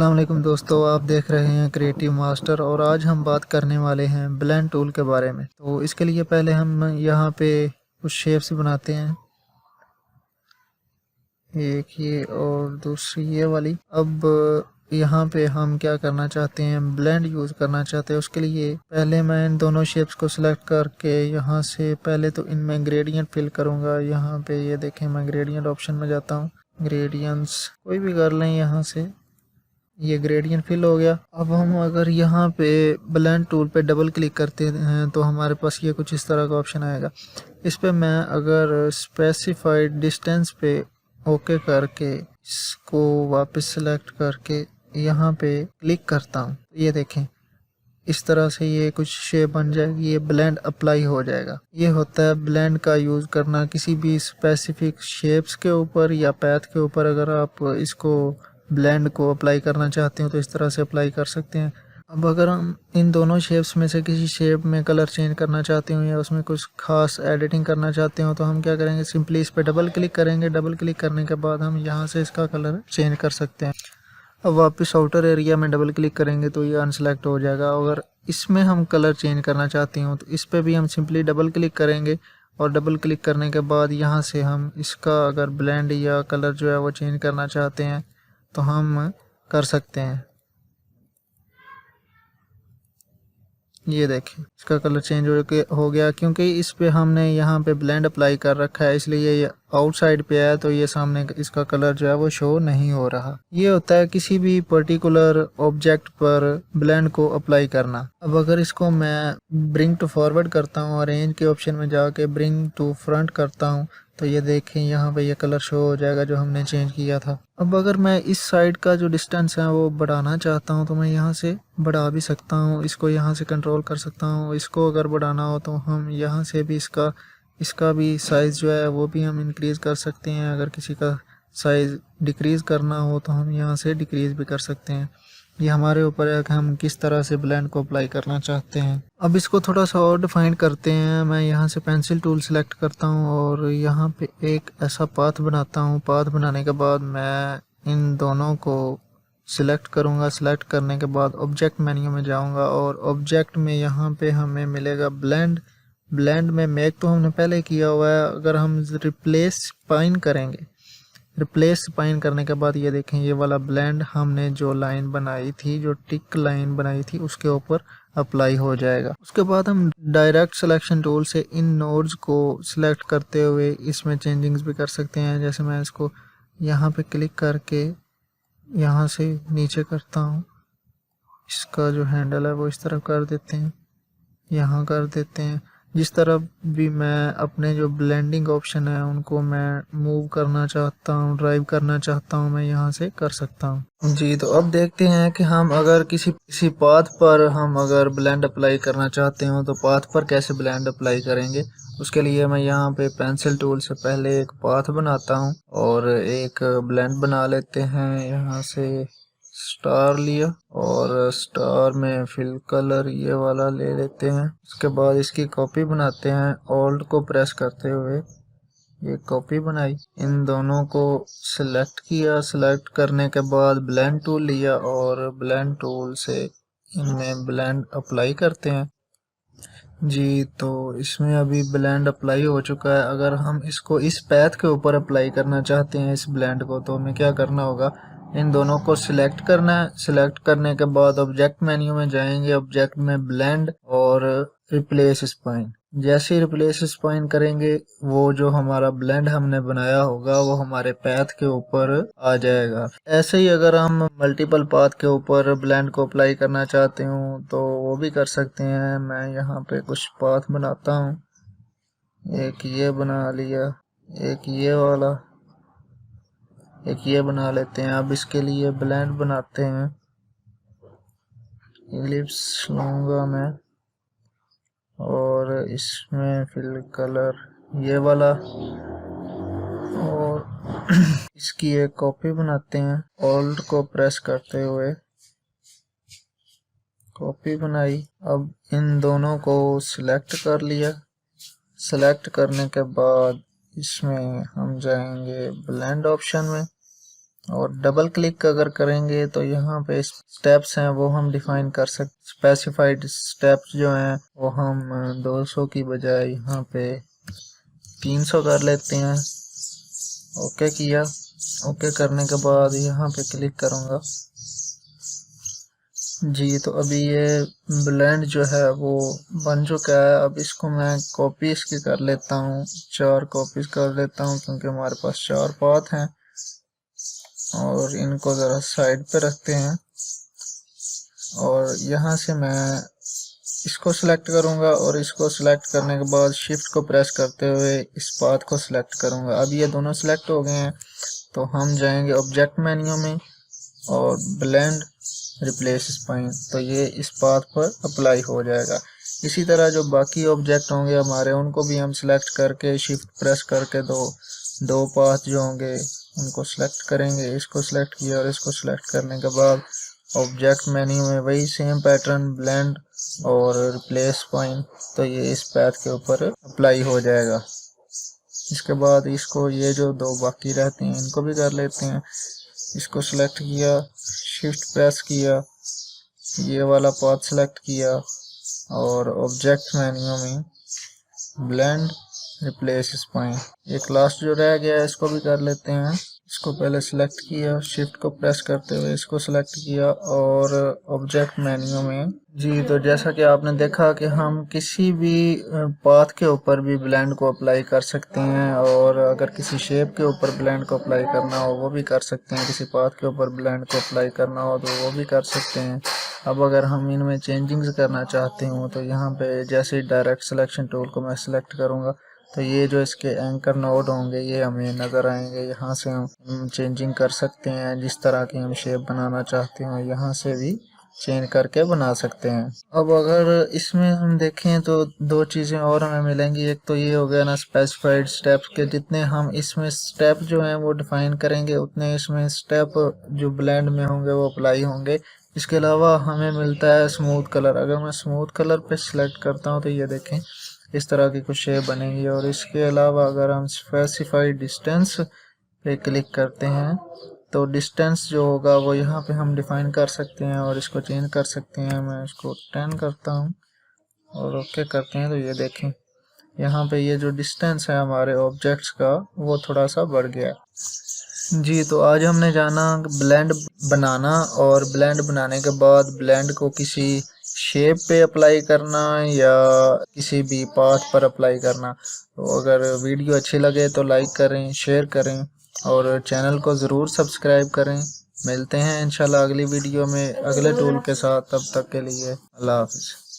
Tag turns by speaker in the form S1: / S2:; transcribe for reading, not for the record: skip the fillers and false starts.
S1: अस्सलाम वालेकुम दोस्तों, आप देख रहे हैं क्रिएटिव मास्टर और आज हम बात करने वाले हैं ब्लेंड टूल के बारे में। तो इसके लिए पहले हम यहाँ पे कुछ शेप्स बनाते हैं, एक ये और दूसरी ये वाली। अब यहाँ पे हम क्या करना चाहते हैं, ब्लेंड यूज़ करना चाहते हैं। उसके लिए पहले मैं इन दोनों शेप्स को सिलेक्ट करके यहाँ से पहले तो इनमें ग्रेडियंट फिल करूँगा। यहाँ पे ये देखें, मैं ग्रेडियंट ऑप्शन में जाता हूँ, ग्रेडियंट्स कोई भी कर लें यहाँ से। ये ग्रेडियंट फिल हो गया। अब हम अगर यहाँ पे ब्लेंड टूल पे डबल क्लिक करते हैं तो हमारे पास ये कुछ इस तरह का ऑप्शन आएगा। इस पे मैं अगर स्पेसिफाइड डिस्टेंस पे ओके करके इसको वापस सेलेक्ट करके यहाँ पे क्लिक करता हूँ, ये देखें इस तरह से ये कुछ शेप बन जाएगी, ये ब्लेंड अप्लाई हो जाएगा। ये होता है ब्लेंड का यूज़ करना किसी भी स्पेसिफिक शेप्स के ऊपर या पैथ के ऊपर। अगर आप इसको ब्लेंड को अप्लाई करना चाहते हो तो इस तरह से अप्लाई कर सकते हैं। अब अगर हम इन दोनों शेप्स में से किसी शेप में कलर चेंज करना चाहते हो या उसमें कुछ खास एडिटिंग करना चाहते हो तो हम क्या करेंगे, सिंपली इस पर डबल क्लिक करेंगे। डबल क्लिक करने के बाद हम यहाँ से इसका कलर चेंज कर सकते हैं। अब वापस आउटर एरिया में डबल क्लिक करेंगे तो ये अनसेलेक्ट हो जाएगा। अगर इसमें हम कलर चेंज करना चाहते हो तो इस पर भी हम सिंपली डबल क्लिक करेंगे और डबल क्लिक करने के बाद यहाँ से हम इसका अगर ब्लेंड या कलर जो है वो चेंज करना चाहते हैं तो हम कर सकते हैं। ये देखें इसका कलर चेंज हो गया क्योंकि इस पे हमने यहाँ पे ब्लेंड अप्लाई कर रखा है, इसलिए ये आउटसाइड पे है तो ये सामने इसका कलर जो है वो शो नहीं हो रहा। ये होता है किसी भी पर्टिकुलर ऑब्जेक्ट पर ब्लेंड को अप्लाई करना। अब अगर इसको मैं ब्रिंग टू फॉरवर्ड करता हूँ, अरेंज के ऑप्शन में जाके ब्रिंग टू फ्रंट करता हूँ तो ये देखें यहाँ पे ये कलर शो हो जाएगा जो हमने चेंज किया था। अब अगर मैं इस साइड का जो डिस्टेंस है वो बढ़ाना चाहता हूँ तो मैं यहाँ से बढ़ा भी सकता हूँ, इसको यहाँ से कंट्रोल कर सकता हूँ। इसको अगर बढ़ाना हो तो हम यहाँ से भी इसका भी साइज़ जो है वो भी हम इंक्रीज़ कर सकते हैं। अगर किसी का साइज़ डिक्रीज़ करना हो तो हम यहाँ से डिक्रीज़ भी कर सकते हैं। ये हमारे ऊपर है कि हम किस तरह से ब्लेंड को अप्लाई करना चाहते हैं। अब इसको थोड़ा सा और डिफाइन करते हैं। मैं यहाँ से पेंसिल टूल सेलेक्ट करता हूँ और यहाँ पे एक ऐसा पाथ बनाता हूँ। पाथ बनाने के बाद मैं इन दोनों को सिलेक्ट करूँगा। सिलेक्ट करने के बाद ऑब्जेक्ट मेन्यू में जाऊँगा और ऑब्जेक्ट में यहाँ पे हमें मिलेगा ब्लेंड। ब्लेंड में मेक तो हमने पहले किया हुआ है। अगर हम रिप्लेस स्पाइन करेंगे, रिप्लेस स्पाइन करने के बाद ये देखें ये वाला ब्लेंड हमने जो लाइन बनाई थी, जो टिक लाइन बनाई थी, उसके ऊपर अप्लाई हो जाएगा। उसके बाद हम डायरेक्ट सिलेक्शन टूल से इन नोड्स को सिलेक्ट करते हुए इसमें चेंजिंग्स भी कर सकते हैं। जैसे मैं इसको यहाँ पे क्लिक करके यहाँ से नीचे करता हूँ, इसका जो हैंडल है वो इस तरफ कर देते हैं, यहाँ कर देते हैं। जिस तरफ भी मैं अपने जो ब्लेंडिंग ऑप्शन है उनको मैं मूव करना चाहता हूँ, ड्राइव करना चाहता हूँ, मैं यहाँ से कर सकता हूँ जी। तो अब देखते हैं कि हम अगर किसी पाथ पर हम अगर ब्लेंड अप्लाई करना चाहते हो तो पाथ पर कैसे ब्लेंड अप्लाई करेंगे। उसके लिए मैं यहाँ पे पेंसिल टूल से पहले एक पाथ बनाता हूँ और एक ब्लेंड बना लेते हैं। यहाँ से स्टार लिया और स्टार में फिल कलर ये वाला ले लेते हैं। उसके बाद इसकी कॉपी बनाते हैं, ऑल्ट को प्रेस करते हुए ये कॉपी बनाई। इन दोनों को सिलेक्ट किया, सिलेक्ट करने के बाद ब्लेंड टूल लिया और ब्लेंड टूल से इनमें ब्लेंड अप्लाई करते हैं जी। तो इसमें अभी ब्लेंड अप्लाई हो चुका है। अगर हम इसको इस पैथ के ऊपर अप्लाई करना चाहते हैं इस ब्लेंड को, तो हमें क्या करना होगा, इन दोनों को सिलेक्ट करना है। सिलेक्ट करने के बाद ऑब्जेक्ट मेन्यू में जाएंगे, ऑब्जेक्ट में ब्लेंड और रिप्लेस स्पाइन। जैसे ही रिप्लेस स्पाइन करेंगे वो जो हमारा ब्लेंड हमने बनाया होगा वो हमारे पैथ के ऊपर आ जाएगा। ऐसे ही अगर हम मल्टीपल पाथ के ऊपर ब्लेंड को अप्लाई करना चाहते हूँ तो वो भी कर सकते हैं। मैं यहाँ पे कुछ पाथ बनाता हूँ, एक ये बना लिया, एक ये वाला, एक ये बना लेते हैं। अब इसके लिए ब्लेंड बनाते हैं, इलिप्स लूँगा मैं और इसमें फिल कलर ये वाला और इसकी एक कॉपी बनाते हैं। ऑल्ट को प्रेस करते हुए कॉपी बनाई। अब इन दोनों को सिलेक्ट कर लिया। सिलेक्ट करने के बाद इसमें हम जाएंगे ब्लेंड ऑप्शन में और डबल क्लिक अगर करेंगे तो यहाँ पे स्टेप्स हैं वो हम डिफाइन कर सकते। स्पेसिफाइड स्टेप्स जो हैं वो हम 200 की बजाय यहाँ पे 300 कर लेते हैं। ओके किया। ओके करने के बाद यहाँ पे क्लिक करूँगा जी। तो अभी ये ब्लेंड जो है वो बन चुका है। अब इसको मैं कॉपी इसकी कर लेता हूँ, 4 कॉपीज कर लेता हूँ क्योंकि हमारे पास 4 पाथ हैं। और इनको ज़रा साइड पे रखते हैं और यहाँ से मैं इसको सिलेक्ट करूँगा और इसको सिलेक्ट करने के बाद शिफ्ट को प्रेस करते हुए इस पाथ को सिलेक्ट करूँगा। अब ये दोनों सिलेक्ट हो गए हैं तो हम जाएंगे ऑब्जेक्ट मेन्यू में और ब्लेंड रिप्लेस स्पाइन, तो ये इस पाथ पर अप्लाई हो जाएगा। इसी तरह जो बाकी ऑब्जेक्ट होंगे हमारे उनको भी हम सिलेक्ट करके शिफ्ट प्रेस करके दो पाथ जो होंगे उनको सिलेक्ट करेंगे। इसको सिलेक्ट किया और इसको सिलेक्ट करने के बाद ऑब्जेक्ट मेन्यू में वही सेम पैटर्न ब्लेंड और रिप्लेस स्पाइन, तो ये इस पाथ के ऊपर अप्लाई हो जाएगा। इसके बाद इसको ये जो 2 बाकी रहते हैं इनको भी कर लेते हैं। इसको सिलेक्ट किया, शिफ्ट प्रेस किया, ये वाला पाथ सिलेक्ट किया और ऑब्जेक्ट मेन्यू में ब्लेंड रिप्लेस स्पाइन, एक लास्ट जो रह गया है इसको भी कर लेते हैं। इसको पहले सिलेक्ट किया, शिफ्ट को प्रेस करते हुए इसको सिलेक्ट किया और ऑब्जेक्ट मेन्यू में जी। तो जैसा कि आपने देखा कि हम किसी भी पाथ के ऊपर भी ब्लेंड को अप्लाई कर सकते हैं और अगर किसी शेप के ऊपर ब्लेंड को अप्लाई करना हो वो भी कर सकते हैं, किसी पाथ के ऊपर ब्लेंड को अप्लाई करना हो तो वो भी कर सकते हैं। अब अगर हम इनमें चेंजिंग्स करना चाहते हो तो यहाँ पे जैसे डायरेक्ट सिलेक्शन टूल को मैं सिलेक्ट करूँगा तो ये जो इसके एंकर नोड होंगे ये हमें नज़र आएंगे। यहाँ से हम चेंजिंग कर सकते हैं, जिस तरह की हम शेप बनाना चाहते हैं यहाँ से भी चेंज करके बना सकते हैं। अब अगर इसमें हम देखें तो 2 चीज़ें और हमें मिलेंगी। एक तो ये हो गया ना स्पेसिफाइड स्टेप्स के, जितने हम इसमें स्टेप जो हैं वो डिफाइन करेंगे उतने इसमें स्टेप जो ब्लेंड में होंगे वो अप्लाई होंगे। इसके अलावा हमें मिलता है स्मूथ कलर। अगर मैं स्मूथ कलर पे सिलेक्ट करता हूँ तो ये देखें इस तरह की कुछ शेप बनेगी। और इसके अलावा अगर हम स्पेसिफाइड डिस्टेंस पे क्लिक करते हैं तो डिस्टेंस जो होगा वो यहाँ पे हम डिफाइन कर सकते हैं और इसको चेंज कर सकते हैं। मैं इसको 10 करता हूँ और ओके करते हैं तो ये देखें यहाँ पे ये जो डिस्टेंस है हमारे ऑब्जेक्ट्स का वो थोड़ा सा बढ़ गया जी। तो आज हमने जाना ब्लेंड बनाना और ब्लेंड बनाने के बाद ब्लेंड को किसी शेप पे अप्लाई करना या किसी भी पाथ पर अप्लाई करना। तो अगर वीडियो अच्छी लगे तो लाइक करें, शेयर करें और चैनल को ज़रूर सब्सक्राइब करें। मिलते हैं इंशाल्लाह अगली वीडियो में अगले टूल के साथ। तब तक के लिए अल्लाह हाफ़िज़।